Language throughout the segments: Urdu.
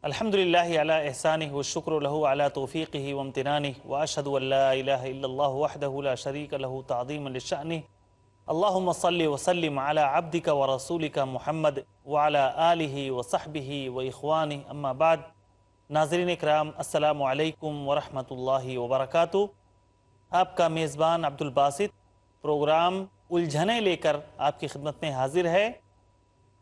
الحمدللہ علی احسانہ والشکر لہ علی توفیقہ وامتنانہ واشہد ان لا الہ الا اللہ وحدہ لا شریک لہ تعظیما لشأنہ اللہم صل وسلم علی عبدک ورسولک محمد وعلی آلہ وصحبہ واخوانہ اما بعد۔ ناظرین اکرام، السلام علیکم ورحمۃ اللہ وبرکاتہ۔ آپ کا میزبان عبدالباسط پروگرام الجھنیں لے کر آپ کی خدمت میں حاضر ہے،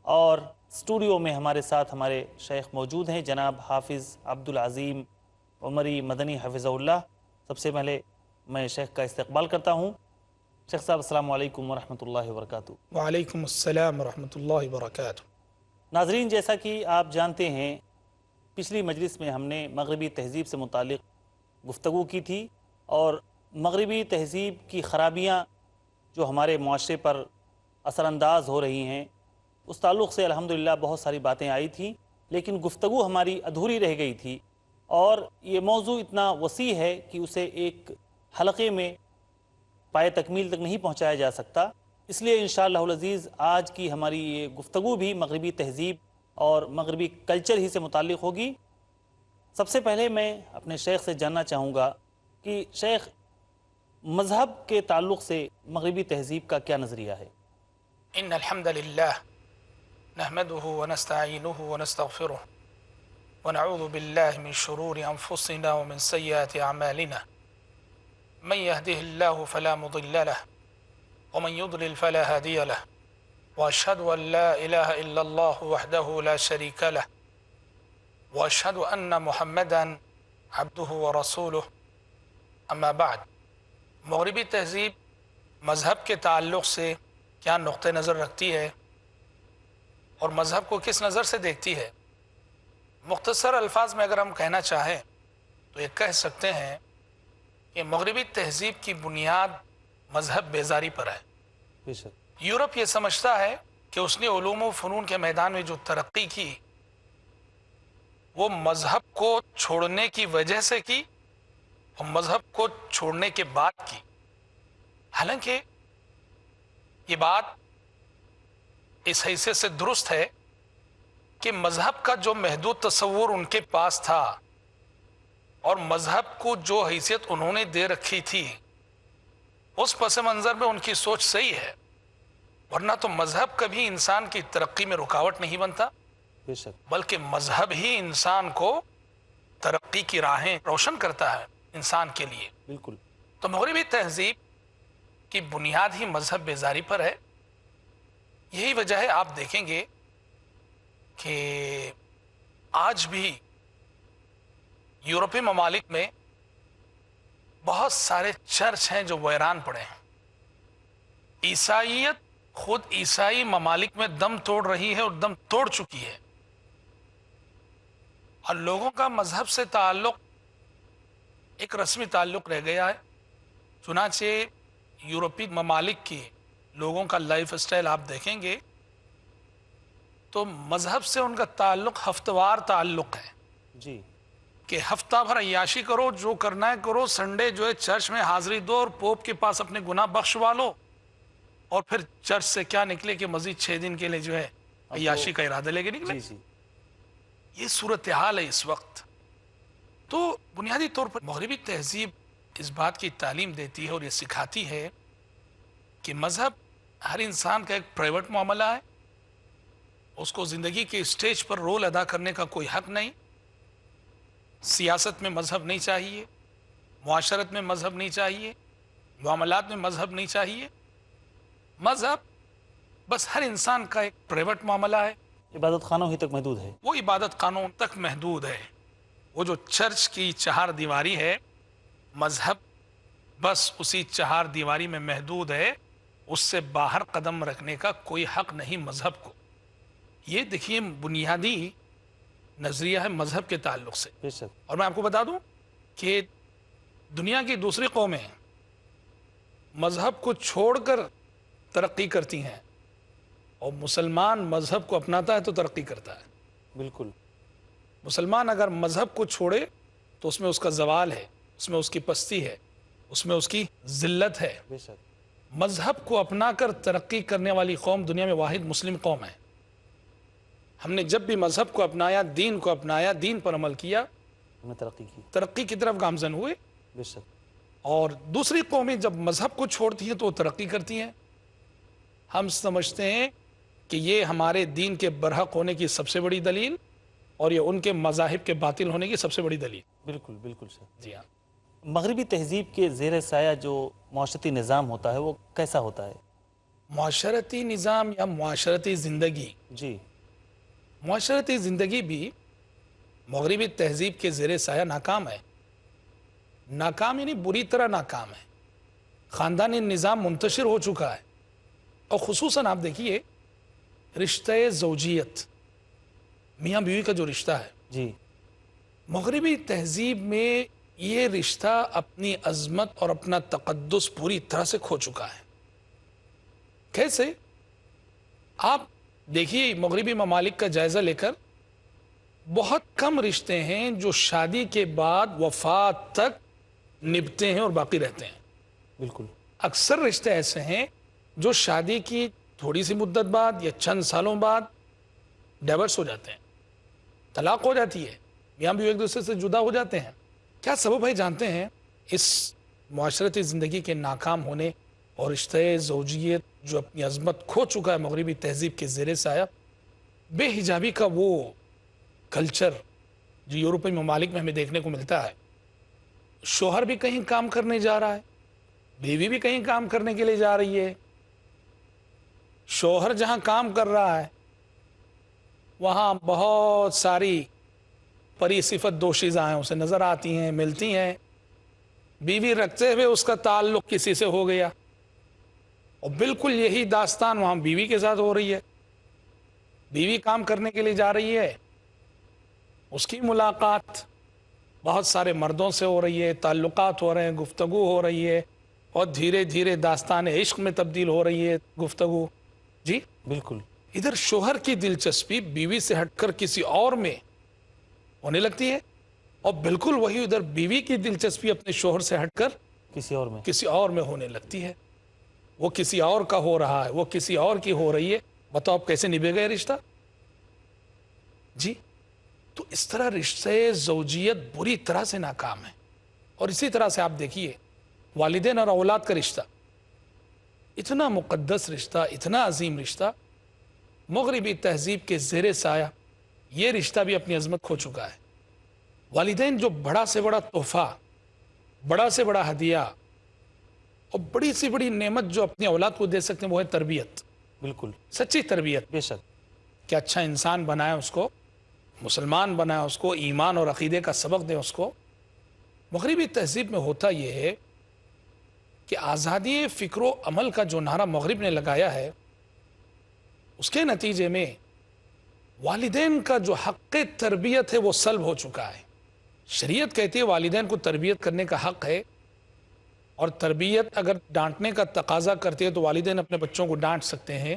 اور اسٹوڈیو میں ہمارے ساتھ ہمارے شیخ موجود ہیں، جناب حافظ عبدالعظیم عمری مدنی حفظہ اللہ۔ سب سے پہلے میں شیخ کا استقبال کرتا ہوں۔ شیخ صاحب السلام علیکم ورحمۃ اللہ وبرکاتہ۔ وعلیکم السلام ورحمۃ اللہ وبرکاتہ۔ ناظرین، جیسا کہ آپ جانتے ہیں، پچھلی مجلس میں ہم نے مغربی تہذیب سے متعلق گفتگو کی تھی، اور مغربی تہذیب کی خرابیاں جو ہمارے معاشرے پر اثر انداز ہو رہی ہیں، اس تعلق سے الحمدللہ بہت ساری باتیں آئی تھیں، لیکن گفتگو ہماری ادھوری رہ گئی تھی، اور یہ موضوع اتنا وسیع ہے کہ اسے ایک حلقے میں پائے تکمیل تک نہیں پہنچایا جا سکتا۔ اس لیے انشاءاللہ العزیز آج کی ہماری یہ گفتگو بھی مغربی تہذیب اور مغربی کلچر ہی سے متعلق ہوگی۔ سب سے پہلے میں اپنے شیخ سے جاننا چاہوں گا کہ شیخ، مذہب کے تعلق سے مغربی تہذیب کا کیا نظریہ ہے؟ ان الحمد للہ نحمده ونستعینه ونستغفره ونعوذ باللہ من شرور انفسنا ومن سیئات اعمالنا من يهده الله فلا مضل له ومن يضلل فلا هادي له واشهد ان لا اله الا الله وحده لا شريك له واشهد ان محمدا عبده ورسوله اما بعد۔ مغربی تہذیب مذہب کے تعلق سے کیا نقطہ نظر رکھتی ہے اور مذہب کو کس نظر سے دیکھتی ہے؟ مختصر الفاظ میں اگر ہم کہنا چاہیں تو یہ کہہ سکتے ہیں کہ مغربی تہذیب کی بنیاد مذہب بیزاری پر ہے۔ بے شک۔ یورپ یہ سمجھتا ہے کہ اس نے علوم و فنون کے میدان میں جو ترقی کی وہ مذہب کو چھوڑنے کی وجہ سے کی اور مذہب کو چھوڑنے کے بعد کی، حالانکہ یہ بات اس حیثیت سے درست ہے کہ مذہب کا جو محدود تصور ان کے پاس تھا اور مذہب کو جو حیثیت انہوں نے دے رکھی تھی، اس پس منظر میں ان کی سوچ صحیح ہے، ورنہ تو مذہب کبھی انسان کی ترقی میں رکاوٹ نہیں بنتا، بے شک، بلکہ مذہب ہی انسان کو ترقی کی راہیں روشن کرتا ہے انسان کے لیے۔ بالکل۔ تو مغربی تہذیب کی بنیاد ہی مذہب بیزاری پر ہے۔ یہی وجہ ہے، آپ دیکھیں گے کہ آج بھی یورپی ممالک میں بہت سارے چرچ ہیں جو ویران پڑے ہیں۔ عیسائیت خود عیسائی ممالک میں دم توڑ رہی ہے اور دم توڑ چکی ہے، اور لوگوں کا مذہب سے تعلق ایک رسمی تعلق رہ گیا ہے۔ چنانچہ یورپی ممالک کی لوگوں کا لائف اسٹائل آپ دیکھیں گے تو مذہب سے ان کا تعلق ہفتہ وار تعلق ہے، جی، کہ ہفتہ بھر عیاشی کرو، جو کرنا ہے کرو، سنڈے جو ہے چرچ میں حاضری دو اور پوپ کے پاس اپنے گناہ بخشوا لو، اور پھر چرچ سے کیا نکلے کہ مزید 6 دن کے لیے جو ہے عیاشی کا ارادہ لے کے نکلے۔ جی، یہ صورتحال ہے اس وقت۔ تو بنیادی طور پر مغربی تہذیب اس بات کی تعلیم دیتی ہے اور یہ سکھاتی ہے کہ مذہب ہر انسان کا ایک پرائیویٹ معاملہ ہے، اس کو زندگی کے اسٹیج پر رول ادا کرنے کا کوئی حق نہیں۔ سیاست میں مذہب نہیں چاہیے، معاشرت میں مذہب نہیں چاہیے، معاملات میں مذہب نہیں چاہیے۔ مذہب بس ہر انسان کا ایک پرائیویٹ معاملہ ہے، عبادت خانوں ہی تک محدود ہے۔ وہ عبادت قانون تک محدود ہے۔ وہ جو چرچ کی 4 دیواری ہے، مذہب بس اسی 4 دیواری میں محدود ہے، اس سے باہر قدم رکھنے کا کوئی حق نہیں مذہب کو۔ یہ دیکھیے بنیادی نظریہ ہے مذہب کے تعلق سے۔ بے شک۔ اور میں آپ کو بتا دوں کہ دنیا کی دوسری قومیں مذہب کو چھوڑ کر ترقی کرتی ہیں، اور مسلمان مذہب کو اپناتا ہے تو ترقی کرتا ہے۔ بالکل۔ مسلمان اگر مذہب کو چھوڑے تو اس میں اس کا زوال ہے، اس میں اس کی پستی ہے، اس میں اس کی ذلت ہے۔ بے شک۔ مذہب کو اپنا کر ترقی کرنے والی قوم دنیا میں واحد مسلم قوم ہے۔ ہم نے جب بھی مذہب کو اپنایا، دین کو اپنایا، دین پر عمل کیا، ہم نے ترقی کی، ترقی کی طرف گامزن ہوئے. بے شک. اور دوسری قومیں جب مذہب کو چھوڑتی ہیں تو وہ ترقی کرتی ہیں. ہم سمجھتے ہیں کہ یہ ہمارے دین کے برحق ہونے کی سب سے بڑی دلیل اور یہ ان کے مذاہب کے باطل ہونے کی سب سے بڑی دلیل. بالکل بالکل سر. جی ہاں. مغربی تہذیب کے زیر سایہ جو معاشرتی نظام ہوتا ہے وہ کیسا ہوتا ہے؟ معاشرتی نظام یا معاشرتی زندگی، جی. معاشرتی زندگی بھی مغربی تہذیب کے زیر سایہ ناکام ہے. ناکام یعنی بری طرح ناکام ہے. خاندانی نظام منتشر ہو چکا ہے. اور خصوصاً آپ دیکھیے رشتہ زوجیت، میاں بیوی کا جو رشتہ ہے، جی. مغربی تہذیب میں یہ رشتہ اپنی عظمت اور اپنا تقدس پوری طرح سے کھو چکا ہے. کیسے؟ آپ دیکھیے مغربی ممالک کا جائزہ لے کر بہت کم رشتے ہیں جو شادی کے بعد وفات تک نبھتے ہیں اور باقی رہتے ہیں. بالکل. اکثر رشتے ایسے ہیں جو شادی کی تھوڑی سی مدت بعد یا چند سالوں بعد ڈائیورس ہو جاتے ہیں، طلاق ہو جاتی ہے، میاں بیوی ایک دوسرے سے جدا ہو جاتے ہیں. کیا سبب ہے جانتے ہیں اس معاشرتی زندگی کے ناکام ہونے اور رشتہ زوجیت جو اپنی عظمت کھو چکا ہے مغربی تہذیب کے زیر سایہ؟ بے حجابی کا وہ کلچر جو یورپی ممالک میں ہمیں دیکھنے کو ملتا ہے. شوہر بھی کہیں کام کرنے جا رہا ہے، بیوی بھی کہیں کام کرنے کے لیے جا رہی ہے. شوہر جہاں کام کر رہا ہے وہاں بہت ساری پری صفت دوشیزہ ہیں اسے نظر آتی ہیں، ملتی ہیں. بیوی رکھتے ہوئے اس کا تعلق کسی سے ہو گیا، اور بالکل یہی داستان وہاں بیوی کے ساتھ ہو رہی ہے. بیوی کام کرنے کے لیے جا رہی ہے، اس کی ملاقات بہت سارے مردوں سے ہو رہی ہے، تعلقات ہو رہے ہیں، گفتگو ہو رہی ہے، اور دھیرے دھیرے داستان عشق میں تبدیل ہو رہی ہے گفتگو. جی بالکل. ادھر شوہر کی دلچسپی بیوی سے ہٹ کر کسی اور میں ہونے لگتی ہے، اور بالکل وہی ادھر بیوی کی دلچسپی اپنے شوہر سے ہٹ کر کسی اور میں. کسی اور میں ہونے لگتی ہے. وہ کسی اور کا ہو رہا ہے، وہ کسی اور کی ہو رہی ہے. بتاؤ اب کیسے نبھے گئے رشتہ؟ جی. تو اس طرح رشتہ زوجیت بری طرح سے ناکام ہے. اور اسی طرح سے آپ دیکھیے والدین اور اولاد کا رشتہ، اتنا مقدس رشتہ، اتنا عظیم رشتہ، مغربی تہذیب کے زیر سایہ یہ رشتہ بھی اپنی عظمت کھو چکا ہے. والدین جو بڑا سے بڑا تحفہ، بڑا سے بڑا ہدیہ اور بڑی سی بڑی نعمت جو اپنی اولاد کو دے سکتے ہیں وہ ہے تربیت. بالکل. سچی تربیت، بے شک. کہ اچھا انسان بنائے اس کو، مسلمان بنائے اس کو، ایمان اور عقیدے کا سبق دے اس کو. مغربی تہذیب میں ہوتا یہ ہے کہ آزادی فکر و عمل کا جو نعرہ مغرب نے لگایا ہے، اس کے نتیجے میں والدین کا جو حق تربیت ہے وہ سلب ہو چکا ہے. شریعت کہتی ہے والدین کو تربیت کرنے کا حق ہے، اور تربیت اگر ڈانٹنے کا تقاضا کرتی ہے تو والدین اپنے بچوں کو ڈانٹ سکتے ہیں،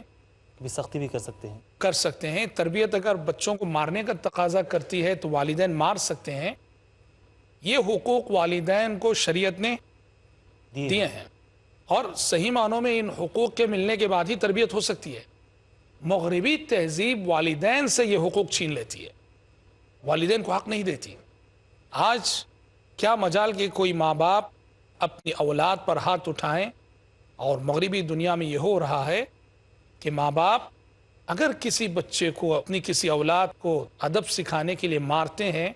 بھی سختی بھی کر سکتے ہیں. کر سکتے ہیں. تربیت اگر بچوں کو مارنے کا تقاضا کرتی ہے تو والدین مار سکتے ہیں. یہ حقوق والدین کو شریعت نے دیے ہیں، اور صحیح معنوں میں ان حقوق کے ملنے کے بعد ہی تربیت ہو سکتی ہے. مغربی تہذیب والدین سے یہ حقوق چھین لیتی ہے، والدین کو حق نہیں دیتی. آج کیا مجال کہ کوئی ماں باپ اپنی اولاد پر ہاتھ اٹھائیں، اور مغربی دنیا میں یہ ہو رہا ہے کہ ماں باپ اگر کسی بچے کو، اپنی کسی اولاد کو ادب سکھانے کے لیے مارتے ہیں،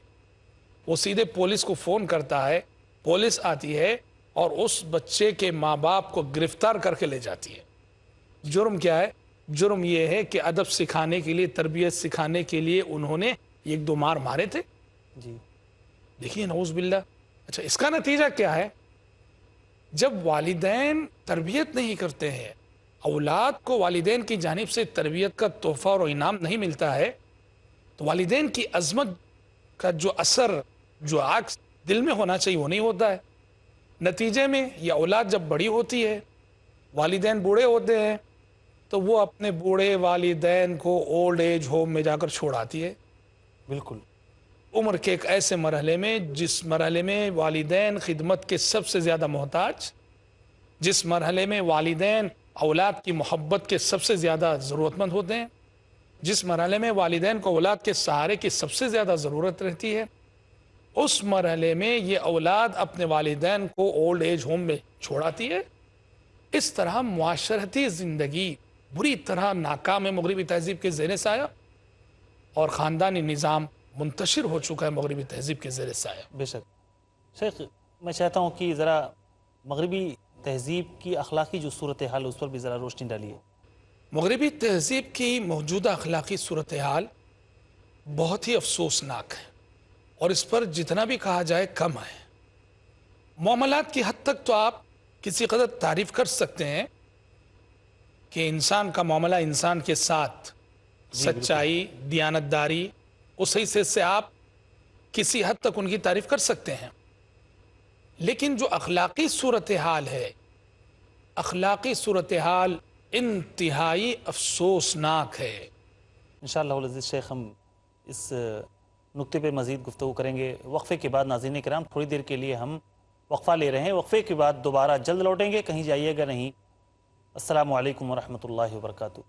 وہ سیدھے پولیس کو فون کرتا ہے، پولیس آتی ہے اور اس بچے کے ماں باپ کو گرفتار کر کے لے جاتی ہے. جرم کیا ہے؟ جرم یہ ہے کہ ادب سکھانے کے لیے، تربیت سکھانے کے لیے انہوں نے ایک دو مار مارے تھے. جی. دیکھیے نعوذ باللہ. اچھا اس کا نتیجہ کیا ہے؟ جب والدین تربیت نہیں کرتے ہیں، اولاد کو والدین کی جانب سے تربیت کا تحفہ اور انعام نہیں ملتا ہے، تو والدین کی عظمت کا جو اثر، جو عکس دل میں ہونا چاہیے وہ نہیں ہوتا ہے. نتیجے میں یہ اولاد جب بڑی ہوتی ہے، والدین بوڑھے ہوتے ہیں، تو وہ اپنے بوڑھے والدین کو اولڈ ایج ہوم میں جا کر چھوڑ آتی ہے. بالکل. عمر کے ایک ایسے مرحلے میں جس مرحلے میں والدین خدمت کے سب سے زیادہ محتاج، جس مرحلے میں والدین اولاد کی محبت کے سب سے زیادہ ضرورت مند ہوتے ہیں، جس مرحلے میں والدین کو اولاد کے سہارے کی سب سے زیادہ ضرورت رہتی ہے، اس مرحلے میں یہ اولاد اپنے والدین کو اولڈ ایج ہوم میں چھوڑاتی ہے. اس طرح معاشرتی زندگی بری طرح ناکام ہے مغربی تہذیب کے زیر سایہ، اور خاندانی نظام منتشر ہو چکا ہے مغربی تہذیب کے زیر سایہ. بے شک. شیخ میں چاہتا ہوں کہ ذرا مغربی تہذیب کی اخلاقی جو صورتحال اس پر بھی ذرا روشنی ڈالیے. مغربی تہذیب کی موجودہ اخلاقی صورتحال بہت ہی افسوسناک ہے، اور اس پر جتنا بھی کہا جائے کم ہے. معاملات کی حد تک تو آپ کسی قدر تعریف کر سکتے ہیں کہ انسان کا معاملہ انسان کے ساتھ سچائی، دیانتداری، اس حیثیت سے آپ کسی حد تک ان کی تعریف کر سکتے ہیں. لیکن جو اخلاقی صورتحال ہے، اخلاقی صورتحال انتہائی افسوسناک ہے. انشاءاللہ العزیز شیخ ہم اس نقطے پہ مزید گفتگو کریں گے وقفے کے بعد. ناظرین کرام تھوڑی دیر کے لیے ہم وقفہ لے رہے ہیں، وقفے کے بعد دوبارہ جلد لوٹیں گے، کہیں جائیے گا نہیں. السلام علیکم ورحمۃ اللہ وبرکاتہ.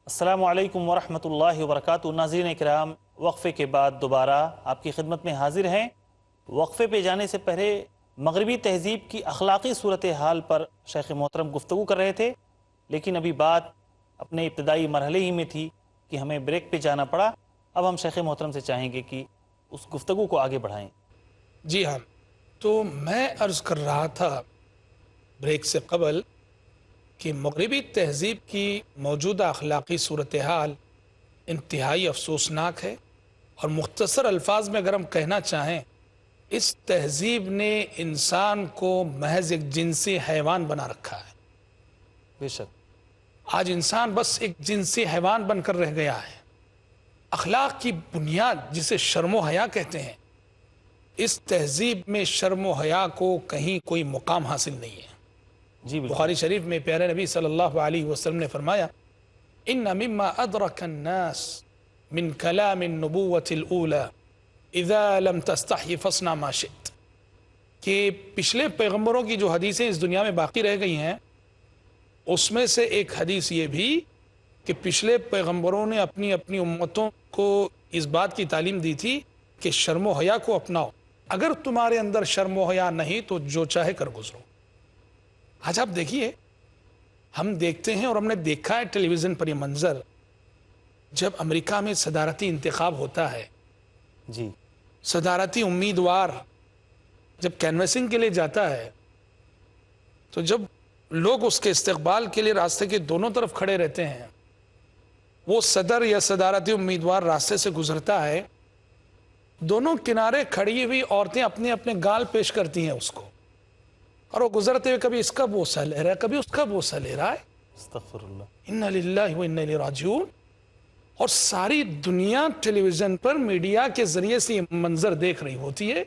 السلام علیکم ورحمۃ اللہ وبرکاتہ. ناظرین کرام وقفے کے بعد دوبارہ آپ کی خدمت میں حاضر ہیں. وقفے پہ جانے سے پہلے مغربی تہذیب کی اخلاقی صورتحال پر شیخ محترم گفتگو کر رہے تھے، لیکن ابھی بات اپنے ابتدائی مرحلے ہی میں تھی کہ ہمیں بریک پہ جانا پڑا. اب ہم شیخ محترم سے چاہیں گے کہ اس گفتگو کو آگے بڑھائیں. جی ہاں، تو میں عرض کر رہا تھا بریک سے قبل کہ مغربی تہذیب کی موجودہ اخلاقی صورتحال انتہائی افسوسناک ہے، اور مختصر الفاظ میں اگر ہم کہنا چاہیں، اس تہذیب نے انسان کو محض ایک جنسی حیوان بنا رکھا ہے. بے شک. آج انسان بس ایک جنسی حیوان بن کر رہ گیا ہے. اخلاق کی بنیاد جسے شرم و حیا کہتے ہیں، اس تہذیب میں شرم و حیا کو کہیں کوئی مقام حاصل نہیں ہے. جی بالکل. بخاری شریف میں پیارے نبی صلی اللہ علیہ وسلم نے فرمایا، ان مما ادرک الناس من کلام النبوۃ الاولى اذا لم تستحی فاصنع ما شئت، کہ پچھلے پیغمبروں کی جو حدیثیں اس دنیا میں باقی رہ گئی ہیں، اس میں سے ایک حدیث یہ بھی کہ پچھلے پیغمبروں نے اپنی اپنی امتوں کو اس بات کی تعلیم دی تھی کہ شرم و حیا کو اپناؤ، اگر تمہارے اندر شرم و حیا نہیں تو جو چاہے کر گزرو. آج آپ دیکھیے، ہم دیکھتے ہیں اور ہم نے دیکھا ہے ٹیلی ویژن پر یہ منظر، جب امریکہ میں صدارتی انتخاب ہوتا ہے، جی صدارتی امیدوار جب کینویسنگ کے لیے جاتا ہے، تو جب لوگ اس کے استقبال کے لیے راستے کے دونوں طرف کھڑے رہتے ہیں، وہ صدر یا صدارتی امیدوار راستے سے گزرتا ہے، دونوں کنارے کھڑی ہوئی عورتیں اپنے اپنے گال پیش کرتی ہیں اس کو، اور وہ گزرتے ہوئے کبھی اس کا بوسہ لے رہا ہے، کبھی اس کا بوسہ لے رہا ہے. استغفر اللہ. انا للہ و انا الیہ راجعون. اور ساری دنیا ٹیلی ویژن پر میڈیا کے ذریعے سے یہ منظر دیکھ رہی ہوتی ہے.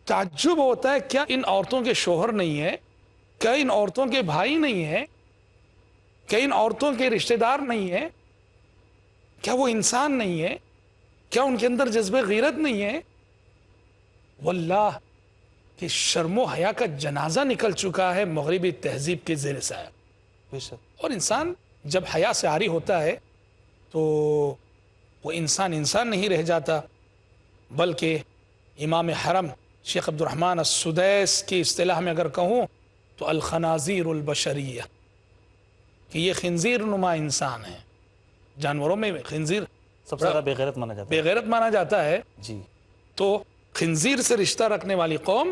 تعجب ہوتا ہے، کیا ان عورتوں کے شوہر نہیں ہیں؟ کیا ان عورتوں کے بھائی نہیں ہیں؟ کیا ان عورتوں کے رشتہ دار نہیں ہیں؟ کیا وہ انسان نہیں ہے؟ کیا ان کے اندر جذبہ غیرت نہیں ہے؟ واللہ کہ شرم و حیا کا جنازہ نکل چکا ہے مغربی تہذیب کے زیر سایہ. بے شک. اور انسان جب حیا سے عاری ہوتا ہے تو وہ انسان نہیں رہ جاتا، بلکہ امام حرم شیخ عبد الرحمن السدیس کی اصطلاح میں اگر کہوں تو الخنازیر البشریہ، کہ یہ خنزیر نما انسان ہے. جانوروں میں خنزیر سب سے زیادہ بے غیرت مانا جاتا ہے. بے غیرت مانا جاتا ہے. جی. تو خنزیر سے رشتہ رکھنے والی قوم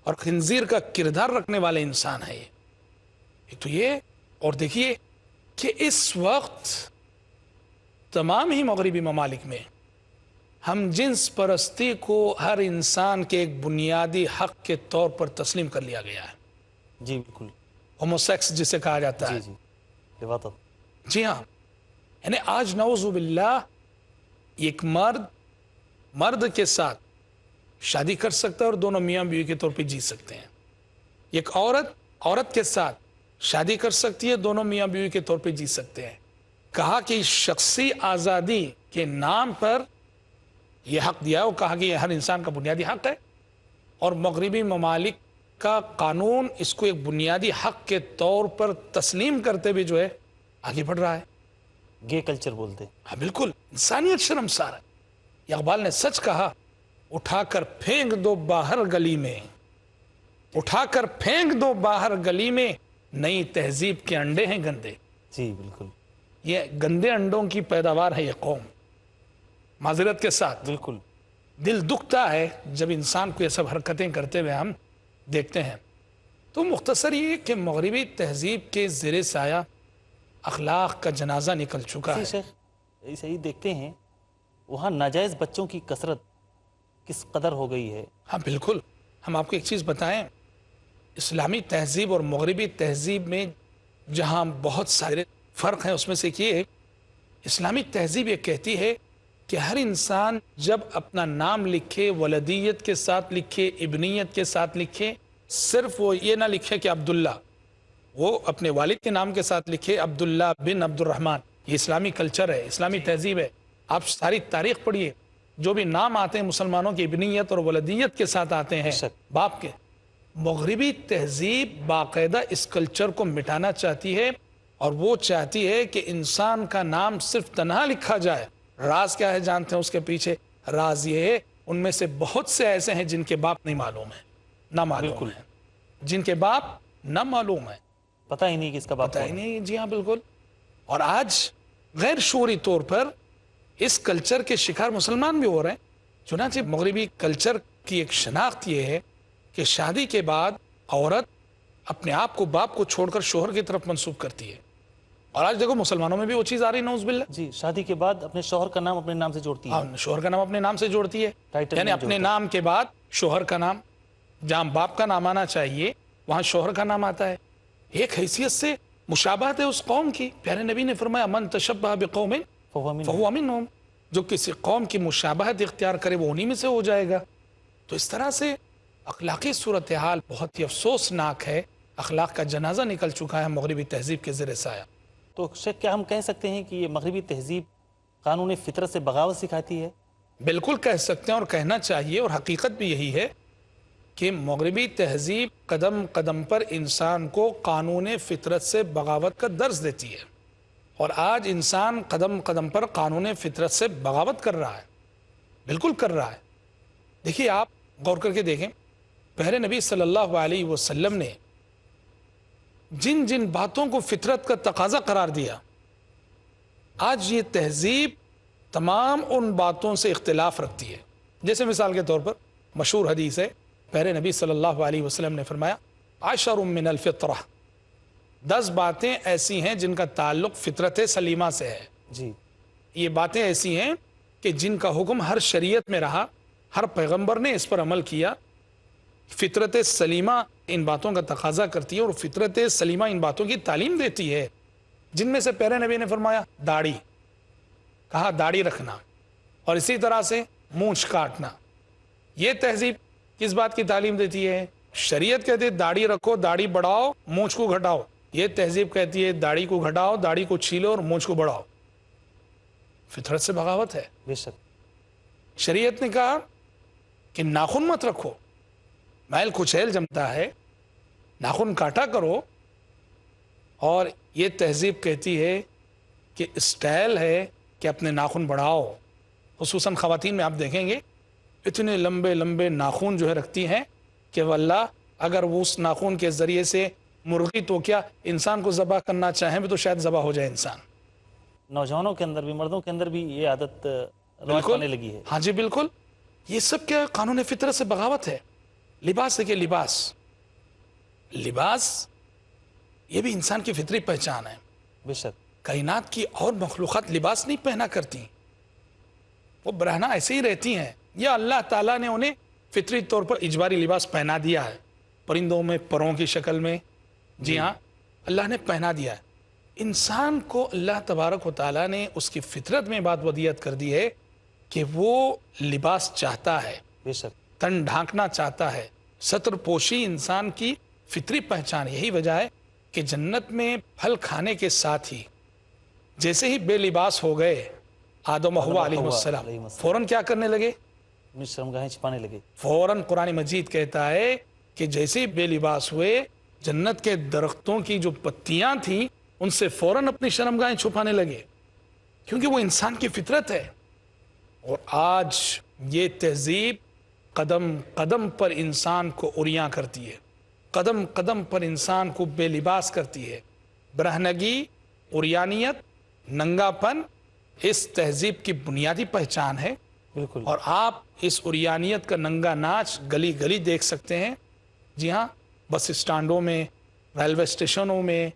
اور خنزیر کا کردار رکھنے والے انسان ہے یہ تو یہ. اور دیکھیے کہ اس وقت تمام ہی مغربی ممالک میں ہم جنس پرستی کو ہر انسان کے ایک بنیادی حق کے طور پر تسلیم کر لیا گیا ہے. جی بالکل. ہومو سیکس جسے کہا جاتا ہے. جی لواطت. جی ہاں، یعنی آج نعوذ باللہ ایک مرد کے ساتھ شادی کر سکتا ہے اور دونوں میاں بیوی کے طور پہ جی سکتے ہیں. ایک عورت کے ساتھ شادی کر سکتی ہے، دونوں میاں بیوی کے طور پہ جی سکتے ہیں. کہا کہ شخصی آزادی کے نام پر یہ حق دیا ہے، وہ کہا کہ یہ ہر انسان کا بنیادی حق ہے. اور مغربی ممالک کا قانون اس کو ایک بنیادی حق کے طور پر تسلیم کرتے ہوئے جو ہے آگے بڑھ رہا ہے. گے کلچر بولتے. ہاں بالکل، انسانیت شرمسار ہے. اقبال نے سچ کہا، اٹھا کر پھینک دو باہر گلی میں، اٹھا کر پھینک دو باہر گلی میں، نئی تہذیب کے انڈے ہیں گندے. جی بالکل یہ گندے انڈوں کی پیداوار ہے یہ قوم. معذرت کے ساتھ بالکل. دل دکھتا ہے جب انسان کو یہ سب حرکتیں کرتے ہوئے ہم دیکھتے ہیں. تو مختصر یہ کہ مغربی تہذیب کے زیر سایہ اخلاق کا جنازہ نکل چکا ہے. شیخ صحیح دیکھتے ہیں وہاں ناجائز بچوں کی کثرت کس قدر ہو گئی ہے. ہاں بالکل. ہم آپ کو ایک چیز بتائیں، اسلامی تہذیب اور مغربی تہذیب میں جہاں بہت سارے فرق ہیں، اس میں سے ایک یہ ہے، اسلامی تہذیب یہ کہتی ہے کہ ہر انسان جب اپنا نام لکھے ولدیت کے ساتھ لکھے، ابنیت کے ساتھ لکھے، صرف وہ یہ نہ لکھے کہ عبداللہ، وہ اپنے والد کے نام کے ساتھ لکھے عبداللہ بن عبد الرحمن. یہ اسلامی کلچر ہے، اسلامی تہذیب ہے. آپ ساری تاریخ پڑھیے، جو بھی نام آتے ہیں مسلمانوں کی ابنیت اور ولدیت کے ساتھ آتے ہیں باپ کے. مغربی تہذیب باقاعدہ اس کلچر کو مٹانا چاہتی ہے، اور وہ چاہتی ہے کہ انسان کا نام صرف تنہا لکھا جائے. راز کیا ہے جانتے ہیں اس کے پیچھے؟ راز یہ ہے ان میں سے بہت سے ایسے ہیں جن کے باپ نہیں معلوم ہے، نہ معلوم ہے، جن کے باپ نہ معلوم ہے، پتہ ہی نہیں کہ اس کا باپ پتہ ہی نہیں. جی ہاں بالکل. اور آج غیر شعوری طور پر اس کلچر کے شکار مسلمان بھی ہو رہے ہیں. چنانچہ مغربی کلچر کی ایک شناخت یہ ہے کہ شادی کے بعد عورت اپنے آپ کو باپ کو چھوڑ کر شوہر کی طرف منسوب کرتی ہے. اور آج دیکھو مسلمانوں میں بھی وہ چیز آ رہی، نعوذ باللہ. جی شادی کے بعد اپنے شوہر کا نام اپنے نام سے جوڑتی ہے. ہاں، شوہر کا نام اپنے نام سے جوڑتی ہے، یعنی اپنے نام کے بعد شوہر کا نام، جہاں باپ کا نام آنا چاہیے وہاں شوہر کا نام آتا ہے. ایک حیثیت سے مشابہت ہے اس قوم کی. پیارے نبی نے فرمایا من تشبہ بقوم فہو منہم، جو کسی قوم کی مشابہت اختیار کرے وہ انہی میں سے ہو جائے گا. تو اس طرح سے اخلاقی صورتحال بہت ہی افسوسناک ہے. اخلاق کا جنازہ نکل چکا ہے مغربی تہذیب کے زیر سایہ. تو شیخ کیا ہم کہہ سکتے ہیں کہ یہ مغربی تہذیب قانون فطرت سے بغاوت سکھاتی ہے؟ بالکل کہہ سکتے ہیں اور کہنا چاہیے، اور حقیقت بھی یہی ہے کہ مغربی تہذیب قدم قدم پر انسان کو قانون فطرت سے بغاوت کا درس دیتی ہے. اور آج انسان قدم قدم پر قانون فطرت سے بغاوت کر رہا ہے، بالکل کر رہا ہے. دیکھیے آپ غور کر کے دیکھیں، پہلے نبی صلی اللہ علیہ وسلم نے جن جن باتوں کو فطرت کا تقاضا قرار دیا، آج یہ تہذیب تمام ان باتوں سے اختلاف رکھتی ہے. جیسے مثال کے طور پر مشہور حدیث ہے، پہلے نبی صلی اللہ علیہ وسلم نے فرمایا 10 من الفطرہ، 10 باتیں ایسی ہیں جن کا تعلق فطرت سلیمہ سے ہے. جی یہ باتیں ایسی ہیں کہ جن کا حکم ہر شریعت میں رہا، ہر پیغمبر نے اس پر عمل کیا. فطرت سلیمہ ان باتوں کا تقاضا کرتی ہے اور فطرت سلیمہ ان باتوں کی تعلیم دیتی ہے. جن میں سے پہلے نبی نے فرمایا داڑھی، کہا داڑھی رکھنا، اور اسی طرح سے مونچھ کاٹنا. یہ تہذیب کس بات کی تعلیم دیتی ہے؟ شریعت کہتی ہے داڑھی رکھو، داڑھی بڑھاؤ، مونچھ کو گھٹاؤ. یہ تہذیب کہتی ہے داڑھی کو گھٹاؤ، داڑھی کو چھیلو اور مونچھ کو بڑھاؤ. فطرت سے بغاوت ہے. بے شک. شریعت نے کہا کہ ناخن مت رکھو، میل کچیل جمتا ہے، ناخن کاٹا کرو. اور یہ تہذیب کہتی ہے کہ اسٹائل ہے کہ اپنے ناخن بڑھاؤ. خصوصاً خواتین میں آپ دیکھیں گے اتنے لمبے لمبے ناخن جو ہے رکھتی ہیں کہ واللہ اگر وہ اس ناخن کے ذریعے سے مرغی تو کیا انسان کو ذبح کرنا چاہیں بھی تو شاید ذبح ہو جائے انسان. نوجوانوں کے اندر بھی، مردوں کے اندر بھی یہ عادت رواج پانے لگی ہے. ہاں جی بالکل. یہ سب کیا قانون فطرت سے بغاوت ہے. لباس دیکھیے، لباس یہ بھی انسان کی فطری پہچان ہے. بے شک. کائنات کی اور مخلوقات لباس نہیں پہنا کرتی، وہ برہنہ ایسے ہی رہتی ہیں. یا اللہ تعالیٰ نے انہیں فطری طور پر اجباری لباس پہنا دیا ہے، پرندوں میں پروں کی شکل میں. جی ہاں، اللہ نے پہنا دیا ہے. انسان کو اللہ تبارک و تعالیٰ نے اس کی فطرت میں بات ودیت کر دی ہے کہ وہ لباس چاہتا ہے، بے شک. تن ڈھانکنا چاہتا ہے. ستر پوشی انسان کی فطری پہچان. یہی وجہ ہے کہ جنت میں پھل کھانے کے ساتھ ہی جیسے ہی بے لباس ہو گئے آدم و حوا علیہ السلام، فوراً کیا کرنے لگے؟ اپنی شرمگاہیں چھپانے لگے. فوراً قرآن مجید کہتا ہے کہ جیسے ہی بے لباس ہوئے جنت کے درختوں کی جو پتیاں تھیں ان سے فوراً اپنی شرمگاہیں چھپانے لگے، کیونکہ وہ انسان کی فطرت ہے۔ اور آج یہ تہذیب قدم قدم پر انسان کو عریاں کرتی ہے، قدم قدم پر انسان کو بے لباس کرتی ہے۔ برہنگی، عریانیت، ننگا پن اس تہذیب کی بنیادی پہچان ہے، بالکل، اور آپ اس عریانیت کا ننگا ناچ گلی گلی دیکھ سکتے ہیں۔ جی ہاں، بس اسٹانڈوں میں، ریلوے اسٹیشنوں میں،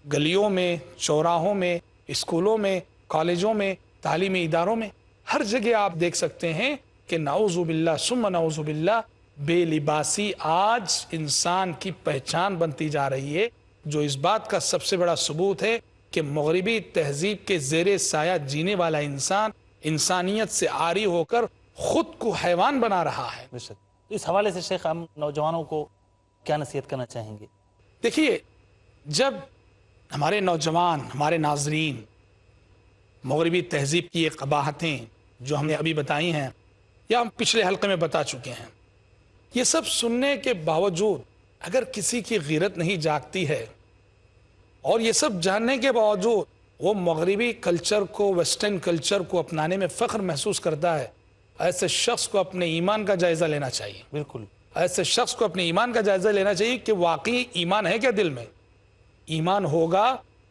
گلیوں میں، چوراہوں میں، اسکولوں میں، کالجوں میں، تعلیمی اداروں میں، ہر جگہ آپ دیکھ سکتے ہیں کہ نعوذ باللہ ثم نعوذ باللہ بے لباسی آج انسان کی پہچان بنتی جا رہی ہے، جو اس بات کا سب سے بڑا ثبوت ہے کہ مغربی تہذیب کے زیر سایہ جینے والا انسان انسانیت سے عاری ہو کر خود کو حیوان بنا رہا ہے۔ بے شک۔ تو اس حوالے سے شیخ ہم نوجوانوں کو کیا نصیحت کرنا چاہیں گے؟ دیکھیے، جب ہمارے نوجوان، ہمارے ناظرین مغربی تہذیب کی یہ قباحتیں جو ہم نے ابھی بتائی ہیں یا ہم پچھلے حلقے میں بتا چکے ہیں، یہ سب سننے کے باوجود اگر کسی کی غیرت نہیں جاگتی ہے اور یہ سب جاننے کے باوجود وہ مغربی کلچر کو، ویسٹرن کلچر کو اپنانے میں فخر محسوس کرتا ہے، ایسے شخص کو اپنے ایمان کا جائزہ لینا چاہیے۔ بالکل، ایسے شخص کو اپنے ایمان کا جائزہ لینا چاہیے کہ واقعی ایمان ہے کیا دل میں۔ ایمان ہوگا،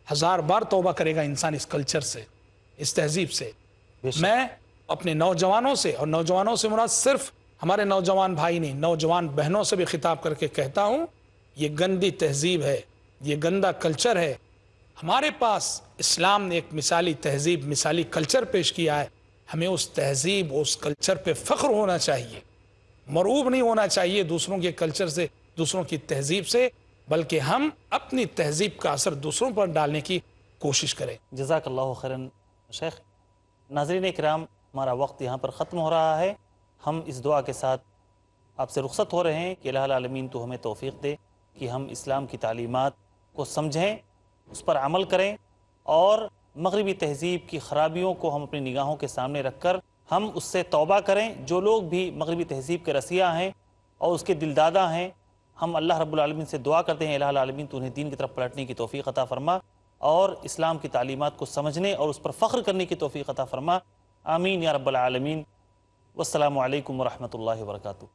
1000 بار توبہ کرے گا انسان اس کلچر سے، اس تہذیب سے۔ بے شک، میں اپنے نوجوانوں سے، اور نوجوانوں سے مراد صرف ہمارے نوجوان بھائی نہیں، نوجوان بہنوں سے بھی خطاب کر کے کہتا ہوں، یہ گندی تہذیب ہے، یہ گندا کلچر ہے۔ ہمارے پاس اسلام نے ایک مثالی تہذیب، مثالی کلچر پیش کیا ہے، ہمیں اس تہذیب، اس کلچر پہ فخر ہونا چاہیے، مرعوب نہیں ہونا چاہیے دوسروں کے کلچر سے، دوسروں کی تہذیب سے، بلکہ ہم اپنی تہذیب کا اثر دوسروں پر ڈالنے کی کوشش کریں۔ جزاک اللہ خیراً شیخ۔ ناظرین کرام، ہمارا وقت یہاں پر ختم ہو رہا ہے۔ ہم اس دعا کے ساتھ آپ سے رخصت ہو رہے ہیں کہ الہ العالمین تو ہمیں توفیق دے کہ ہم اسلام کی تعلیمات کو سمجھیں، اس پر عمل کریں، اور مغربی تہذیب کی خرابیوں کو ہم اپنی نگاہوں کے سامنے رکھ کر ہم اس سے توبہ کریں۔ جو لوگ بھی مغربی تہذیب کے رسیہ ہیں اور اس کے دلدادہ ہیں، ہم اللہ رب العالمین سے دعا کرتے ہیں الہ العالمین تو انہیں دین کی طرف پلٹنے کی توفیق عطا فرما اور اسلام کی تعلیمات کو سمجھنے اور اس پر فخر کرنے کی توفیق عطا فرما۔ آمین یا رب العالمین۔ والسلام علیکم ورحمۃ اللہ وبرکاتہ۔